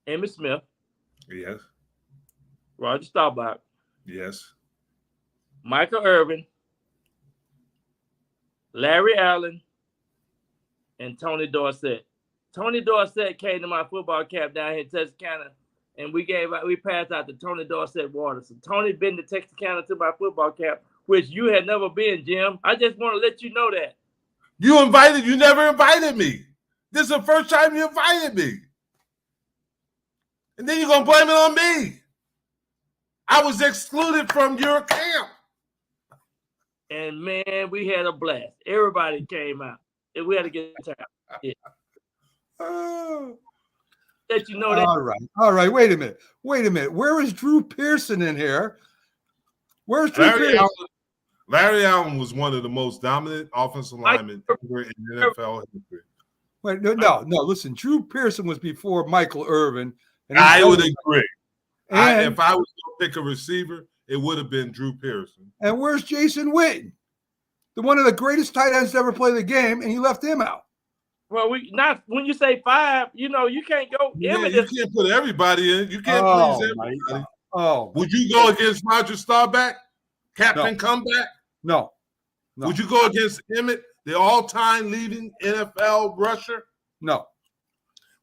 Emmitt Smith. Yes. Roger Staubach. Yes. Michael Irvin, Larry Allen, and Tony Dorsett. Tony Dorsett came to my football camp down here in Texarkana, and we passed out the Tony Dorsett water. So Tony been to Texarkana to my football camp, which you had never been, Jim. I just want to let you know that. You never invited me. This is the first time you invited me. And then you're going to blame it on me. I was excluded from your camp. And, man, we had a blast. Everybody came out. And we had a good time. Yeah. Let you know that. All right. Wait a minute. Where is Drew Pearson in here? Where's Drew Pearson? Larry Allen was one of the most dominant offensive linemen ever in NFL history. Wait, no. Listen, Drew Pearson was before Michael Irvin. And I would agree. If I was going to pick a receiver, it would have been Drew Pearson. And where's Jason Witten? One of the greatest tight ends to ever play the game, and you left him out. Well, when you say 5, you can't go. Yeah, you can't put everybody in. You can't please everybody. Would you go against Roger Staubach, Captain Comeback? No. Would you go against Emmitt, the all-time leading NFL rusher? No.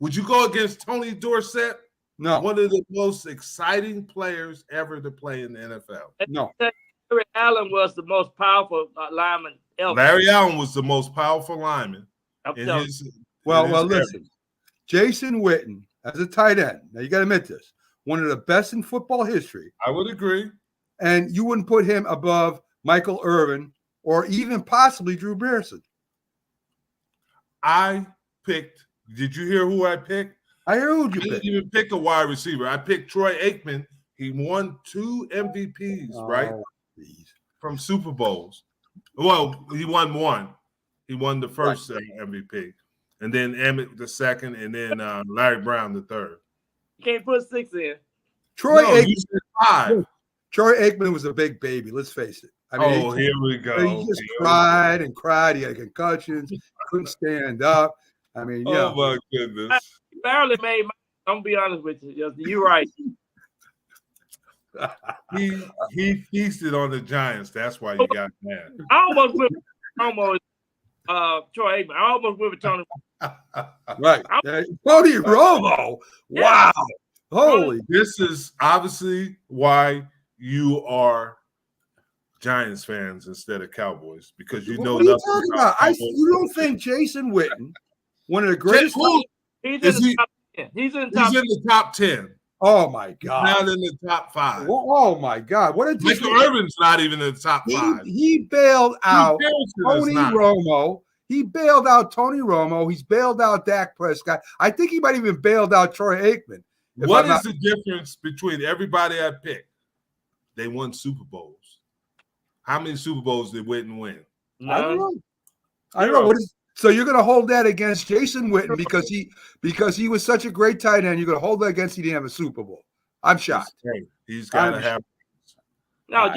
Would you go against Tony Dorsett? No. One of the most exciting players ever to play in the NFL. No. Larry Allen was the most powerful lineman ever. Larry Allen was the most powerful lineman. Listen. Jason Witten as a tight end. Now, you got to admit this. One of the best in football history. I would agree. And you wouldn't put him above Michael Irvin or even possibly Drew Pearson. Did you hear who I picked? I heard who you picked. I didn't even pick a wide receiver. I picked Troy Aikman. He won 2 MVPs, right? Geez. From Super Bowls. Well, he won 1. He won the first MVP. And then Emmitt the second, and then Larry Brown the third. You can't put 6 in. You said 5. Troy Aikman was a big baby, let's face it. I mean, here we go. He just cried and cried. He had concussions. Couldn't stand up. I mean, my goodness. I barely made I'm going to be honest with you. You're right. He feasted on the Giants. That's why you got mad. I almost Troy Aikman. I almost went with Tony. Right. Tony Romo. Wow. Holy. This is obviously why you are Giants fans instead of Cowboys, because you know what are you nothing talking about about? You don't think Jason Witten, one of the greatest? He's in the top 10. He's in the top 10. Oh my God! Not in the top 5. Oh my God! What a Michael Irvin's not even in the top 5. He bailed out Tony Romo. He bailed out Tony Romo. He's bailed out Dak Prescott. I think he might even bailed out Troy Aikman. What is the difference between everybody I picked? They won Super Bowls. How many Super Bowls did Witten win? I don't know. I don't know. So you're going to hold that against Jason Witten because he was such a great tight end. You're going to hold that against he didn't have a Super Bowl. I'm shocked. He's got to have. No,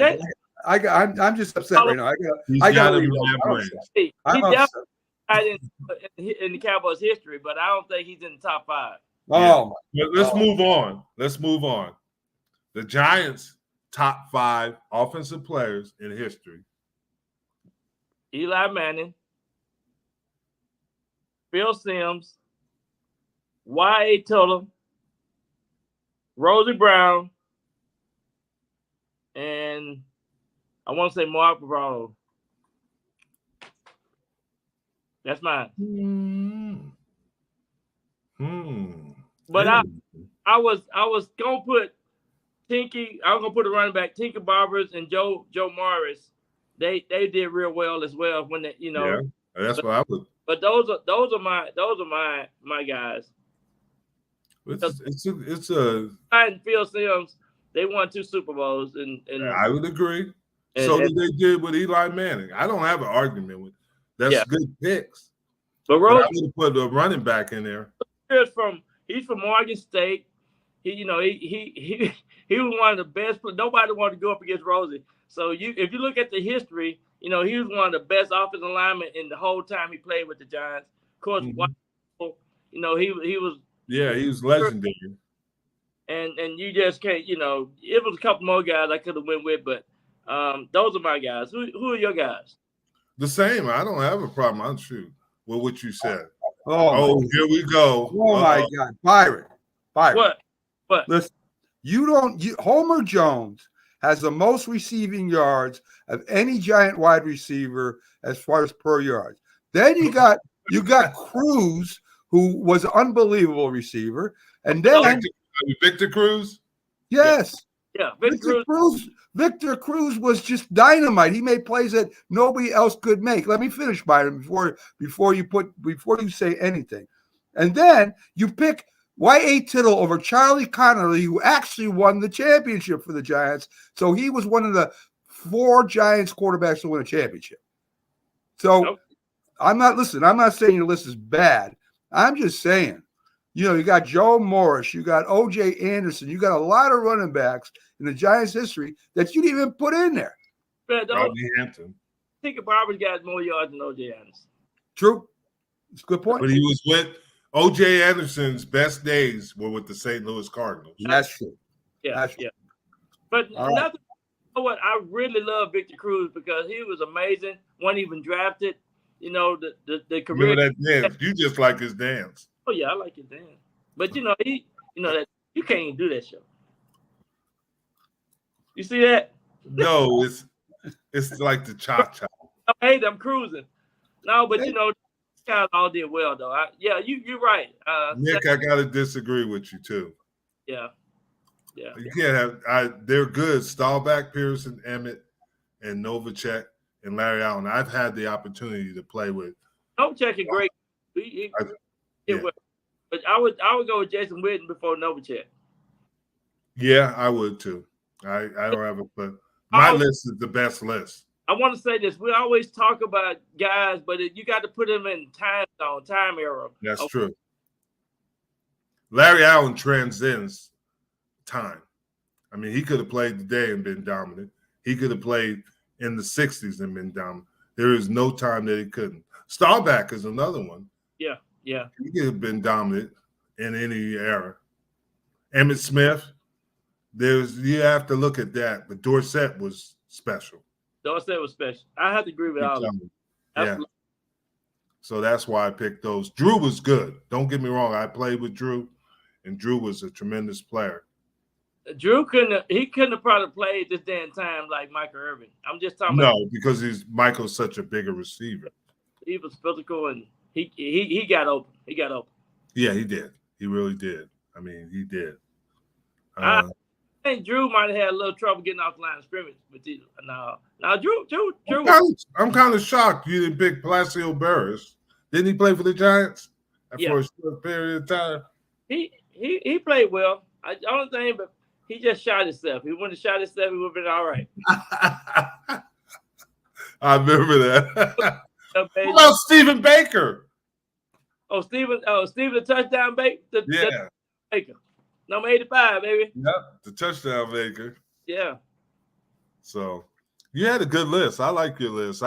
I'm just upset right now. I got to He definitely in the Cowboys history, but I don't think he's in the top 5. Oh, let's move on. Let's move on. The Giants' top 5 offensive players in history: Eli Manning, Phil Simms, Y.A. Tiller, Rosie Brown, and I want to say Mark Bravo. That's mine. But I was gonna put Tinky. I was gonna put a running back, Tinky Barbers and Joe Morris. They did real well as well when they, Yeah, that's what I would. But those are my guys. It's a. And Phil Simms, they won 2 Super Bowls, and I would agree. So they did with Eli Manning. I don't have an argument with. That's good picks. But I would have put a running back in there. He's from Morgan State. He was one of the best. Nobody wanted to go up against Rosie. So if you look at the history, he was one of the best offensive linemen in the whole time he played with the Giants. Of course, he was. Yeah, he was legendary. And you just can't. It was a couple more guys I could have went with, but those are my guys. Who are your guys? The same. I don't have a problem. I'll shoot with what you said. Oh, here we go. Oh my God, Byron. What? Listen, Homer Jones has the most receiving yards of any Giant wide receiver as far as per yards. Then you got Cruz, who was an unbelievable receiver, and then Victor Cruz. Yes. Yeah, Victor Cruz was just dynamite. He made plays that nobody else could make. Let me finish, Byron, before you say anything. And then you pick Y.A. Tittle over Charlie Connolly, who actually won the championship for the Giants. So he was one of the 4 Giants quarterbacks to win a championship. So I'm not saying your list is bad. I'm just saying, you got Joe Morris, you got O.J. Anderson, you got a lot of running backs in the Giants' history that you didn't even put in there. Rodney Hampton. I think Barber's got more yards than O.J. Anderson. True. It's a good point. But he was with O.J. Anderson's best days were with the St. Louis Cardinals. That's true. Yeah. But what I really love Victor Cruz because he was amazing. Wasn't even drafted. The career. Remember that dance? You just like his dance. Oh yeah, I like his dance. But that you can't even do that show. You see that? No, it's like the cha-cha. Hey, I'm cruising. No, but these guys all did well though. You're right. Nick, I gotta disagree with you too. Yeah. You can't have. They're good. Staubach, Pearson, Emmett, and Novacek and Larry Allen. I've had the opportunity to play with. Novacek is great. But I would go with Jason Witten before Novacek. Yeah, I would too. I don't have but my list is the best list. I want to say this. We always talk about guys, but you got to put them in time era. That's true. Larry Allen transcends time. I mean, he could have played today and been dominant. He could have played in the 60s and been dominant. There is no time that he couldn't. Staubach is another one. Yeah. He could have been dominant in any era. Emmitt Smith, you have to look at that. But Dorsett was special. Dorsett was special. I have to agree with all of them. Yeah. So that's why I picked those. Drew was good. Don't get me wrong. I played with Drew, and Drew was a tremendous player. Drew couldn't have probably played this damn time like Michael Irvin. I'm just talking about because Michael's such a bigger receiver. He was physical and he got open. He got open. Yeah, he did. He really did. I mean, he did. I think Drew might have had a little trouble getting off the line of scrimmage, but now Drew. I'm kind of shocked you didn't pick Palacio Barris. Didn't he play for the Giants for a short period of time? He played well. The only thing, but he just shot himself. He wouldn't have shot himself, he would have been all right. I remember that. What about Stephen Baker? Stephen the touchdown Baker. Baker. Number 85, baby. Yep, the touchdown Baker. Yeah. So you had a good list. I like your list.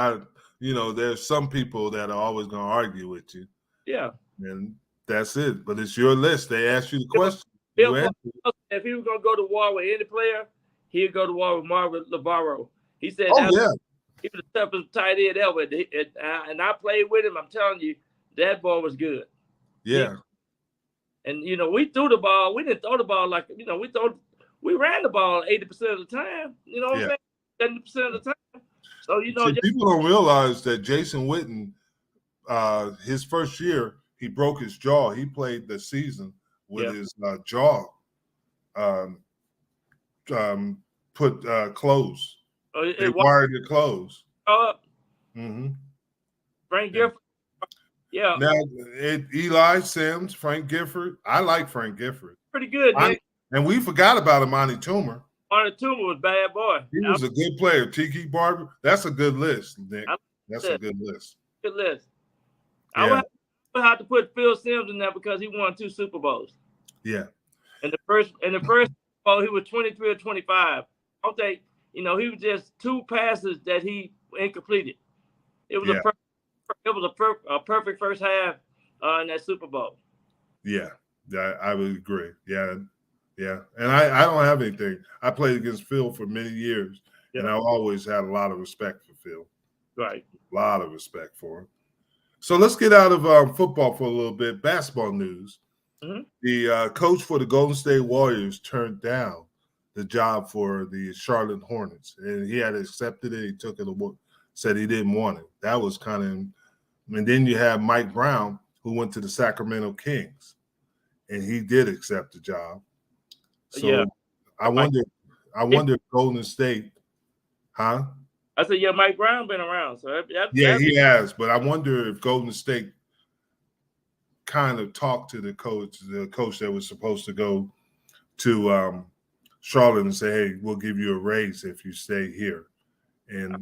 There's some people that are always going to argue with you. Yeah. And that's it. But it's your list. They ask you the question. If he was going to go to war with any player, he'd go to war with Marvin Navarro. He said, he was the toughest tight end ever. And I played with him. I'm telling you, that ball was good. Yeah. And, we threw the ball. We didn't throw the ball like, we ran the ball 80% of the time. You know what I'm saying? 70% of the time. So, people don't realize that Jason Witten, his first year, he broke his jaw. He played the season with his jaw put closed. They wired it closed. Frank Gifford. Yeah. Now, Eli Sims, Frank Gifford. I like Frank Gifford. Pretty good, Nick. And we forgot about Amani Toomer. Amani Toomer was a bad boy. He was a good player. Tiki Barber. That's a good list, Nick. That's a good list. Good list. Yeah. I would have to put Phil Simms in there because he won 2 Super Bowls. Yeah. In the first Bowl, he was 23 or 25. I don't think, he was just 2 passes that he incompleted. It was a perfect first half in that Super Bowl. Yeah, I would agree. Yeah. And I don't have anything. I played against Phil for many years, and I've always had a lot of respect for Phil. Right. A lot of respect for him. So let's get out of football for a little bit. Basketball news. Mm-hmm. The coach for the Golden State Warriors turned down the job for the Charlotte Hornets, and he had accepted it. He took it, said he didn't want it. That was kind of – and then you have Mike Brown, who went to the Sacramento Kings, and he did accept the job. So I wonder if Golden State – huh? I said, Mike Brown been around. So he has, but I wonder if Golden State kind of talked to the coach that was supposed to go to Charlotte and say, hey, we'll give you a raise if you stay here in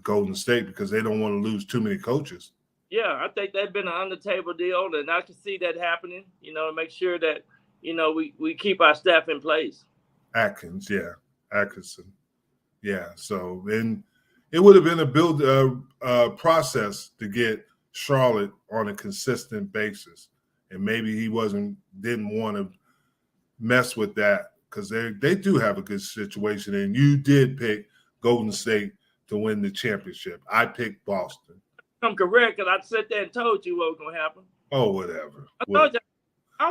Golden State because they don't want to lose too many coaches. Yeah, I think that's been an on-the-table deal, and I can see that happening, and make sure that, we keep our staff in place. Atkinson. Yeah, so then it would have been a process to get Charlotte on a consistent basis, and maybe he didn't want to mess with that because they do have a good situation, and you did pick Golden State to win the championship. I picked Boston. I'm correct because I sat there and told you what was going to happen. Oh, whatever. I told you.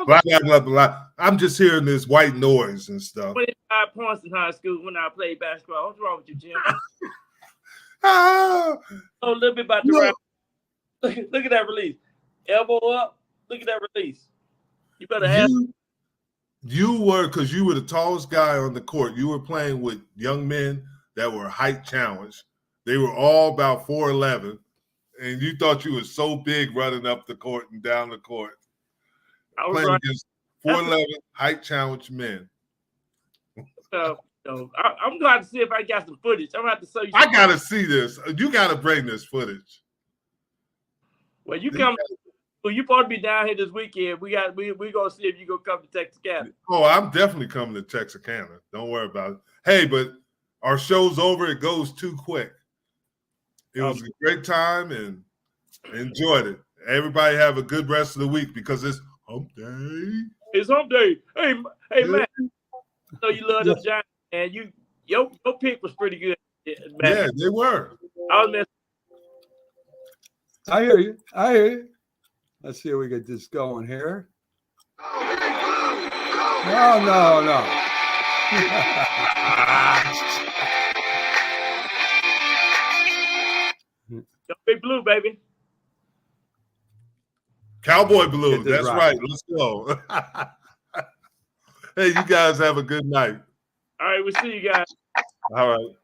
Blah, blah, blah, blah. I'm just hearing this white noise and stuff. 25 points in high school when I played basketball. What's wrong with you, Jim? A little bit about the round. Look at that release. Elbow up. Look at that release. You better have. You were, because you were the tallest guy on the court. You were playing with young men that were height challenged. They were all about 4'11", and you thought you were so big running up the court and down the court. I was playing against 4'11" height challenged men. I'm glad to see if I got some footage. I'm going to have to show you. I got to see this. You got to bring this footage. Well, you come. Well, you supposed to be down here this weekend. We gonna see if you gonna come to Texarkana. Oh, I'm definitely coming to Texarkana. Don't worry about it. Hey, but our show's over. It goes too quick. It was a great time and enjoyed it. Everybody have a good rest of the week because it's hump day. It's hump day. Hey, man. know you love the Giants, man. Your pick was pretty good. Yeah, they were. I was messing. I hear you. I hear you. Let's see if we get this going here. No. Go Big Blue, baby. Cowboy Blue. Get this That's right. right. Let's go. Hey, you guys have a good night. All right, we'll see you guys. All right.